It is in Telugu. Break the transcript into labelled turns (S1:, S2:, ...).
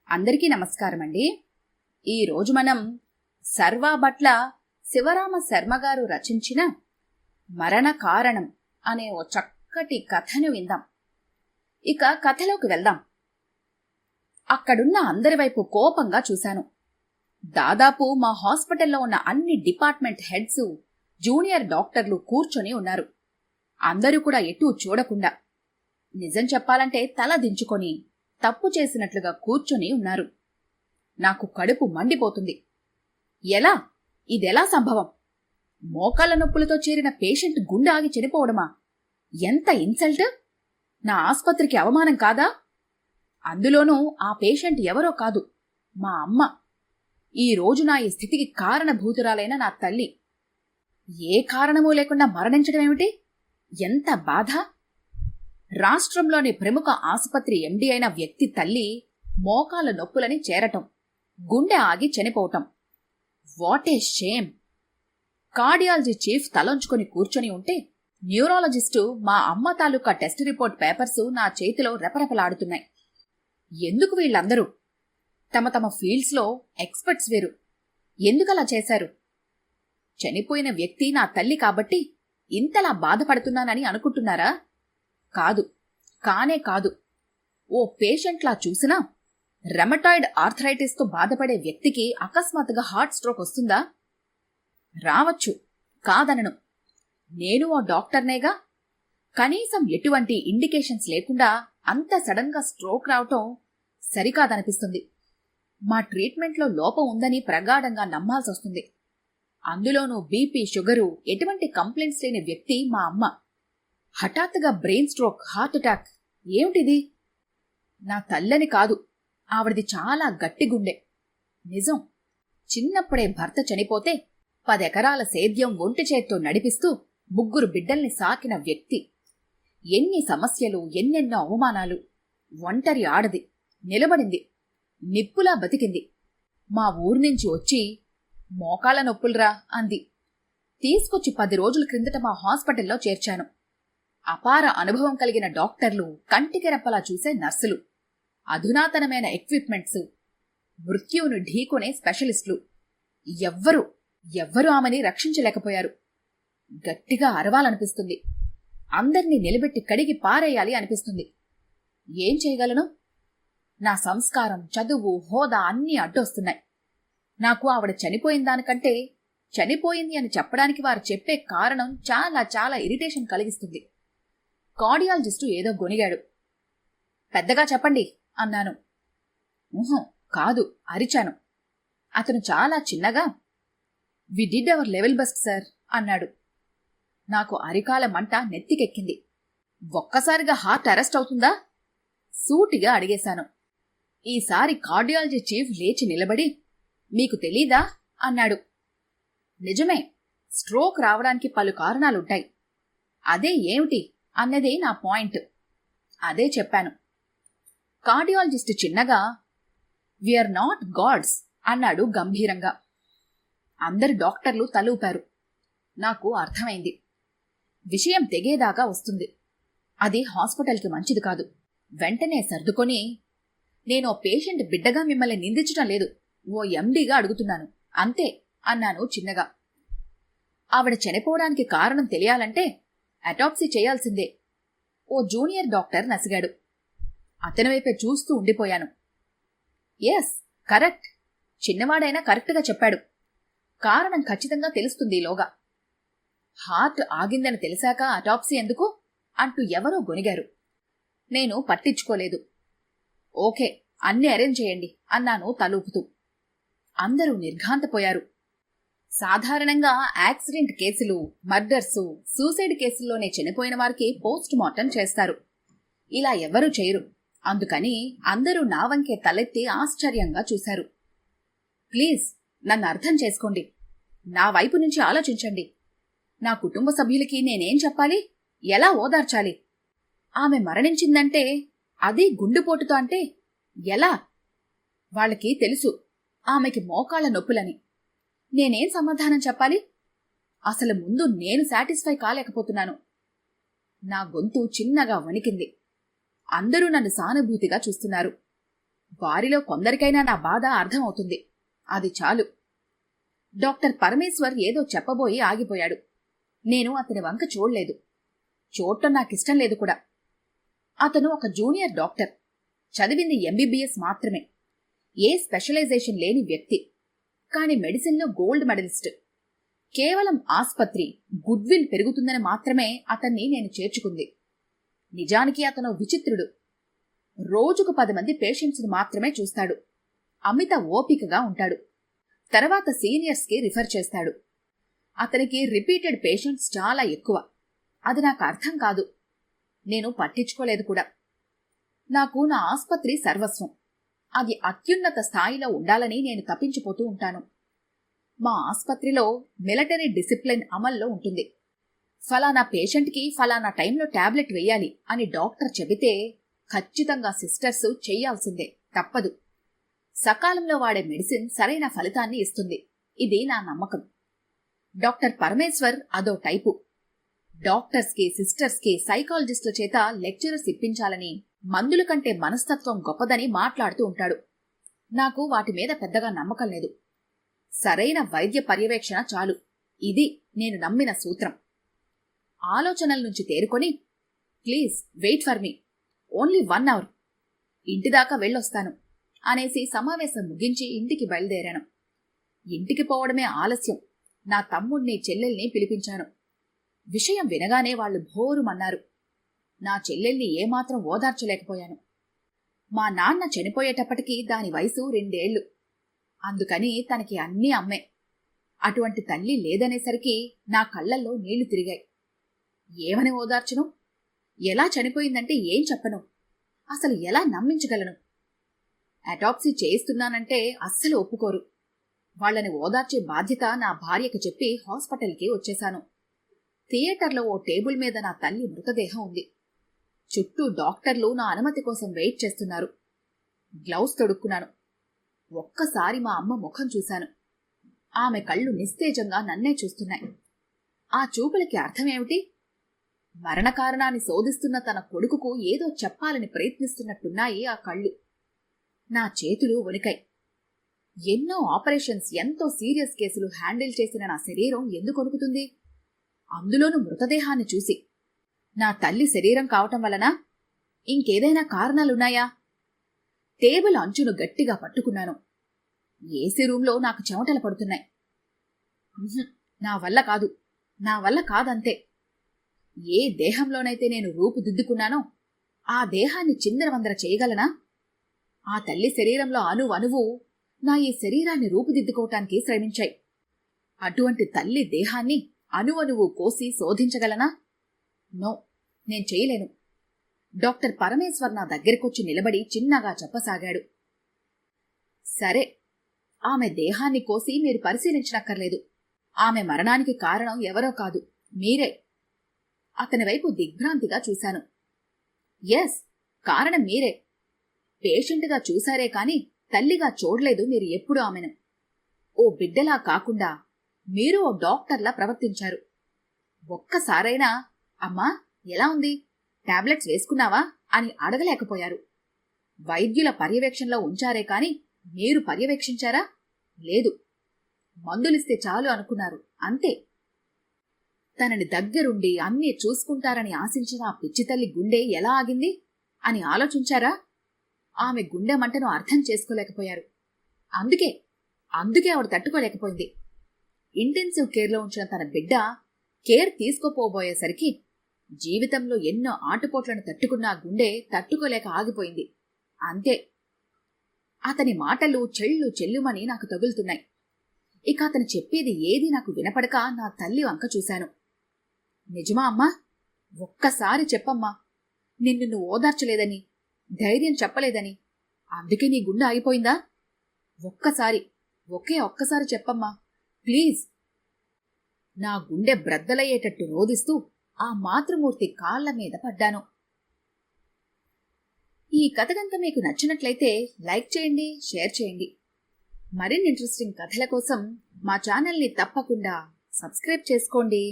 S1: అందరికీ నమస్కారమండి. ఈరోజు మనం సర్వాభట్ల శివరామ శర్మగారు రచించిన మరణ కారణం అనే ఓ చక్కటి కథను విందాం. ఇక కథలోకి వెళ్దాం. అక్కడున్న అందరి వైపు కోపంగా చూశాను. దాదాపు మా హాస్పిటల్లో ఉన్న అన్ని డిపార్ట్మెంట్ హెడ్స్, జూనియర్ డాక్టర్లు కూర్చొని ఉన్నారు. అందరూ కూడా ఎటూ చూడకుండా, నిజం చెప్పాలంటే తల దించుకొని తప్పు చేసినట్లుగా కూర్చొని ఉన్నారు. నాకు కడుపు మండిపోతుంది. ఇదెలా సంభవం? మోకాళ్ల నొప్పులతో చేరిన పేషెంట్ గుండె ఆగి చనిపోవడమా? ఎంత ఇన్సల్ట్! నా ఆస్పత్రికి అవమానం కాదా? అందులోనూ ఆ పేషెంట్ ఎవరో కాదు, మా అమ్మ. ఈ రోజు నా ఈ స్థితికి కారణభూతురాలైన నా తల్లి. ఏ కారణమూ లేకుండా మరణించడమేమిటి? ఎంత బాధ! రాష్ట్రంలోని ప్రముఖ ఆసుపత్రి ఎండీ అయిన వ్యక్తి తల్లి మోకాల నొప్పులని చేరటం, గుండె ఆగి చనిపోవటం. What a shame! Cardiology chief తలంచుకొని కూర్చొని ఉంటే, న్యూరాలజిస్టు మా అమ్మ తాలూకా టెస్ట్ రిపోర్ట్ పేపర్సు నా చేతిలో రెపరెపలాడుతున్నాయి. ఎందుకు వీళ్ళందరూ? తమ తమ ఫీల్డ్స్లో ఎక్స్పర్ట్స్ వేరు. ఎందుకలా చేశారు? చనిపోయిన వ్యక్తి నా తల్లి కాబట్టి ఇంతలా బాధపడుతున్నానని అనుకుంటున్నారా? కాదు. ఓ పేషెంట్లా చూసినా రెమటాయిడ్ ఆర్థరైటిస్తో బాధపడే వ్యక్తికి అకస్మాత్తుగా హార్ట్ స్ట్రోక్ వస్తుందా? రావచ్చు, కాదనను. నేను ఓ డాక్టర్నేగా. కనీసం ఎటువంటి ఇండికేషన్స్ లేకుండా అంత సడన్గా స్ట్రోక్ రావటం సరికాదనిపిస్తుంది. మా ట్రీట్మెంట్లో లోపం ఉందని ప్రగాఢంగా నమ్మాల్సొస్తుంది. అందులోనూ బీపీ, షుగరు ఎటువంటి కంప్లైంట్స్ లేని వ్యక్తి మా అమ్మ. హఠాత్తుగా బ్రెయిన్ స్ట్రోక్, హార్ట్ అటాక్. ఏమిటిది? నా తల్లని కాదు, ఆవిడది చాలా గట్టి గుండె. నిజం, చిన్నప్పుడే భర్త చనిపోతే 10 ఎకరాల సేద్యం ఒంటి చేత్తో నడిపిస్తూ 3 బిడ్డల్ని సాకిన వ్యక్తి. ఎన్ని సమస్యలు, ఎన్నెన్నో అవమానాలు. ఒంటరి ఆడది, నిలబడింది, నిప్పులా బతికింది. మా ఊర్నుంచి వచ్చి మోకాళ్ళ నొప్పులురా అంది. తీసుకొచ్చి 10 రోజుల క్రిందట మా హాస్పిటల్లో చేర్చాను. అపార అనుభవం కలిగిన డాక్టర్లు, కంటికి రెప్పలా చూసే నర్సులు, అధునాతనమైన ఎక్విప్మెంట్స్, మృత్యువును ఢీకొనే స్పెషలిస్టులు ఎవ్వరూ ఆమెని రక్షించలేకపోయారు. గట్టిగా అరవాలనిపిస్తుంది. అందర్నీ నిలబెట్టి కడిగి పారేయాలి అనిపిస్తుంది. ఏం చేయగలను? నా సంస్కారం, చదువు, హోదా అన్నీ అడ్డొస్తున్నాయి. నాకు ఆవిడ చనిపోయిన దానికంటే చనిపోయింది అని చెప్పడానికి వారు చెప్పే కారణం చాలా చాలా ఇరిటేషన్ కలిగిస్తుంది. కార్డియాలజిస్టు ఏదో గొనిగాడు. పెద్దగా చెప్పండి అన్నాను. కాదు, అరిచాను. అతను చాలా చిన్నగా, we did our level best sir అన్నాడు. నాకు అరికాల మంట నెత్తికెక్కింది. ఒక్కసారిగా హార్ట్ అరెస్ట్ అవుతుందా? సూటిగా అడిగేశాను. ఈసారి కార్డియాలజీ చీఫ్ లేచి నిలబడి, మీకు తెలీదా అన్నాడు. నిజమే, స్ట్రోక్ రావడానికి పలు కారణాలుంటాయి. అదే ఏమిటి అన్నదే నా పాయింట్. అదే చెప్పాను. కార్డియాలజిస్ట్ చిన్నగా, వీఆర్ నాట్ గాడ్స్ అన్నాడు గంభీరంగా. అందరు డాక్టర్లు తలూపారు. నాకు అర్థమైంది. విషయం తెగేదాకా వస్తుంది. అది హాస్పిటల్కి మంచిది కాదు. వెంటనే సర్దుకొని, నేను పేషెంట్ బిడ్డగా మిమ్మల్ని నిందించటం లేదు, ఓ ఎండీగా అడుగుతున్నాను అంతే అన్నాను చిన్నగా. ఆవిడ చనిపోవడానికి కారణం తెలియాలంటే అటాప్సీ చేయాల్సిందే. ఓ జూనియర్ డాక్టర్ నసిగాడు. అతని వైపే చూస్తూ ఉండిపోయాను. Yes, correct. చిన్నవాడైనా కరెక్ట్గా చెప్పాడు. కారణం ఖచ్చితంగా తెలుస్తుంది ఈలోగా. హార్ట్ ఆగిందని తెలిసాక అటాప్సీ ఎందుకు అంటూ ఎవరో గొనిగారు. నేను పట్టించుకోలేదు. ఓకే, అన్నీ అరేంజ్ చేయండి అన్నాను తలూపుతూ. అందరూ నిర్ఘాంతపోయారు. సాధారణంగా యాక్సిడెంట్ కేసులు, మర్డర్సు, సూసైడ్ కేసుల్లోనే చనిపోయిన వారికి పోస్ట్ మార్టం చేస్తారు. ఇలా ఎవరూ చేయరు. అందుకని అందరూ నా వంకే తలెత్తి ఆశ్చర్యంగా చూశారు. ప్లీజ్, నన్ను అర్థం చేసుకోండి. నా వైపు నుంచి ఆలోచించండి. నా కుటుంబ సభ్యులకి నేనేం చెప్పాలి? ఎలా ఓదార్చాలి? ఆమె మరణించిందంటే, అది గుండెపోటుతో అంటే ఎలా? వాళ్ళకి తెలుసు ఆమెకి మోకాళ్ల నొప్పులని. నేనేం సమాధానం చెప్పాలి? అసలు ముందు నేను సాటిస్ఫై కాలేకపోతున్నాను. నా గొంతు చిన్నగా వణికింది. అందరూ నన్ను సానుభూతిగా చూస్తున్నారు. వారిలో కొందరికైనా నా బాధ అర్థమవుతుంది. అది చాలు. డాక్టర్ పరమేశ్వర్ ఏదో చెప్పబోయి ఆగిపోయాడు. నేను అతని వంక చూడలేదు. చూడటం నాకిష్టం లేదు కూడా. అతను ఒక జూనియర్ డాక్టర్. చదివింది ఎంబీబీఎస్ మాత్రమే. ఏ స్పెషలైజేషన్ లేని వ్యక్తి. కాని మెడిసిన్లో గోల్డ్ మెడలిస్ట్. కేవలం ఆస్పత్రి గుడ్విల్ పెరుగుతుందని మాత్రమే అతన్ని నేను చేర్చుకుంది. నిజానికి అతను విచిత్రుడు. రోజుకు 10 మంది పేషెంట్స్ని మాత్రమే చూస్తాడు. అమిత ఓపికగా ఉంటాడు. తర్వాత సీనియర్స్కి రిఫర్ చేస్తాడు. అతనికి రిపీటెడ్ పేషెంట్స్ చాలా ఎక్కువ. అది నాకు అర్థం కాదు. నేను పట్టించుకోలేదు కూడా. నాకు నా ఆస్పత్రి సర్వస్వం. అది అత్యున్నత స్థాయిలో ఉండాలని నేను తప్పించిపోతూ ఉంటాను. మా ఆస్పత్రిలో మిలిటరీ డిసిప్లిన్ అమల్లో ఉంటుంది. ఫలానా పేషెంట్కి ఫలానా టైంలో టాబ్లెట్ వేయాలి అని డాక్టర్ చెబితే ఖచ్చితంగా సిస్టర్స్ చెయ్యాల్సిందే, తప్పదు. సకాలంలో వాడే మెడిసిన్ సరైన ఫలితాన్ని ఇస్తుంది. ఇది నా నమ్మకం. డాక్టర్ పరమేశ్వర్ అదో టైపు. డాక్టర్స్కి, సిస్టర్స్కి, సైకాలజిస్టుల చేత లెక్చరర్స్ ఇప్పించాలని, మందుల కంటే మనస్తత్వం గొప్పదని మాట్లాడుతూ ఉంటాడు. నాకు వాటి మీద పెద్దగా నమ్మకం లేదు. సరైన వైద్య పర్యవేక్షణ చాలు. ఇది నేను నమ్మిన సూత్రం. ఆలోచనల నుంచి తేరుకొని, please wait for me, only 1 hour, ఇంటిదాకా వెళ్ళొస్తాను అనేసి సమావేశం ముగించి ఇంటికి బయలుదేరాను. ఇంటికి పోవడమే ఆలస్యం. నా తమ్ముణ్ణి, చెల్లెల్ని పిలిపించాను. విషయం వినగానే వాళ్లు భోరుమన్నారు. నా చెల్లెల్ని ఏమాత్రం ఓదార్చలేకపోయాను. మా నాన్న చనిపోయేటప్పటికీ దాని వయసు 2 ఏళ్లు. అందుకని తనకి అన్నీ అమ్మే. అటువంటి తల్లి లేదనేసరికి నా కళ్లల్లో నీళ్లు తిరిగాయి. ఏమని ఓదార్చను? ఎలా చనిపోయిందంటే ఏం చెప్పను? అసలు ఎలా నమ్మించగలను? అటాప్సీ చేయిస్తున్నానంటే అస్సలు ఒప్పుకోరు. వాళ్లని ఓదార్చే బాధ్యత నా భార్యకి చెప్పి హాస్పిటల్కి వచ్చేశాను. థియేటర్లో ఓ టేబుల్ మీద నా తల్లి మృతదేహం ఉంది. చుట్టూ డాక్టర్లు నా అనుమతి కోసం వెయిట్ చేస్తున్నారు. గ్లౌస్ తొడుక్కున్నాను. ఒక్కసారి మా అమ్మ ముఖం చూశాను. ఆమె కళ్ళు నిస్తేజంగా నన్నే చూస్తున్నాయి. ఆ చూపులకి అర్థమేమిటి? మరణకారణాన్ని శోధిస్తున్న తన కొడుకుకు ఏదో చెప్పాలని ప్రయత్నిస్తున్నట్టున్నాయి ఆ కళ్ళు. నా చేతులు వణికాయి. ఎన్నో ఆపరేషన్స్, ఎంతో సీరియస్ కేసులు హ్యాండిల్ చేసిన నా శరీరం ఎందుకు వణుకుతుంది? అందులోనూ మృతదేహాన్ని చూసి. నా తల్లి శరీరం కావటం వలన ఇంకేదైనా కారణాలున్నాయా? టేబుల్ అంచును గట్టిగా పట్టుకున్నాను. ఏసీ రూంలో నాకు చెమటలు పడుతున్నాయి. నా వల్ల కాదు, నా వల్ల కాదంతే. ఏ దేహంలోనైతే నేను రూపుదిద్దుకున్నానో ఆ దేహాన్ని చిందరవందర చేయగలనా? ఆ తల్లి శరీరంలో అణువణువు నా ఈ శరీరాన్ని రూపుదిద్దుకోవటానికి శ్రమించాయి. అటువంటి తల్లి దేహాన్ని అణువణువు కోసి శోధించగలనా? నో, నేను చేయలేను. డాక్టర్ పరమేశ్వర్ నా దగ్గరకొచ్చి నిలబడి చిన్నగా చెప్పసాగాడు. సరే, ఆమె దేహాన్ని కోసి మీరు పరిశీలించనక్కర్లేదు. ఆమె మరణానికి కారణం ఎవరో కాదు, మీరే. అతని వైపు దిగ్భ్రాంతిగా చూశాను. ఎస్, కారణం మీరే. పేషెంట్గా చూశారే కాని తల్లిగా చూడలేదు మీరు ఎప్పుడు ఆమెను. ఓ బిడ్డలా కాకుండా మీరు ఓ డాక్టర్లా ప్రవర్తించారు. ఒక్కసారైనా అమ్మా ఎలా ఉంది, టాబ్లెట్స్ వేసుకున్నావా అని అడగలేకపోయారు. వైద్యుల పర్యవేక్షణలో ఉంచారే కాని మీరు పర్యవేక్షించారా? లేదు. మందులిస్తే చాలు అనుకున్నారు, అంతే. తనని దగ్గరుండి అన్నీ చూసుకుంటారని ఆశించిన ఆ పిచ్చితల్లి గుండె ఎలా ఆగింది అని ఆలోచించారా? ఆమె గుండె మంటను అర్థం చేసుకోలేకపోయారు. అందుకే ఆవిడ తట్టుకోలేకపోయింది. ఇంటెన్సివ్ కేర్లో ఉంచిన తన బిడ్డ కేర్ తీసుకోపోబోయేసరికి జీవితంలో ఎన్నో ఆటుపోట్లను తట్టుకున్న గుండె తట్టుకోలేక ఆగిపోయింది, అంతే. అతని మాటలు చెళ్ళు చెల్లుమని నాకు తగులుతున్నాయి. ఇక అతను చెప్పేది ఏది నాకు వినపడక నా తల్లి వంక చూశాను. నిజమా అమ్మా? ఒక్కసారి చెప్పమ్మా. నిన్ను నువ్వు ఓదార్చలేదని, ధైర్యం చెప్పలేదని, అందుకే నీ గుండె ఆగిపోయిందా? ఒక్కసారి చెప్పమ్మా, ప్లీజ్. నా గుండె బ్రద్దలయ్యేటట్టు రోదిస్తూ ఆ మాతృమూర్తి కాళ్ల మీద పడ్డాను. ఈ కథ గనుక మీకు నచ్చినట్లయితే లైక్ చేయండి, షేర్ చేయండి. మరిన్ని ఇంట్రెస్టింగ్ కథల కోసం మా ఛానల్ని తప్పకుండా సబ్స్క్రైబ్ చేసుకోండి.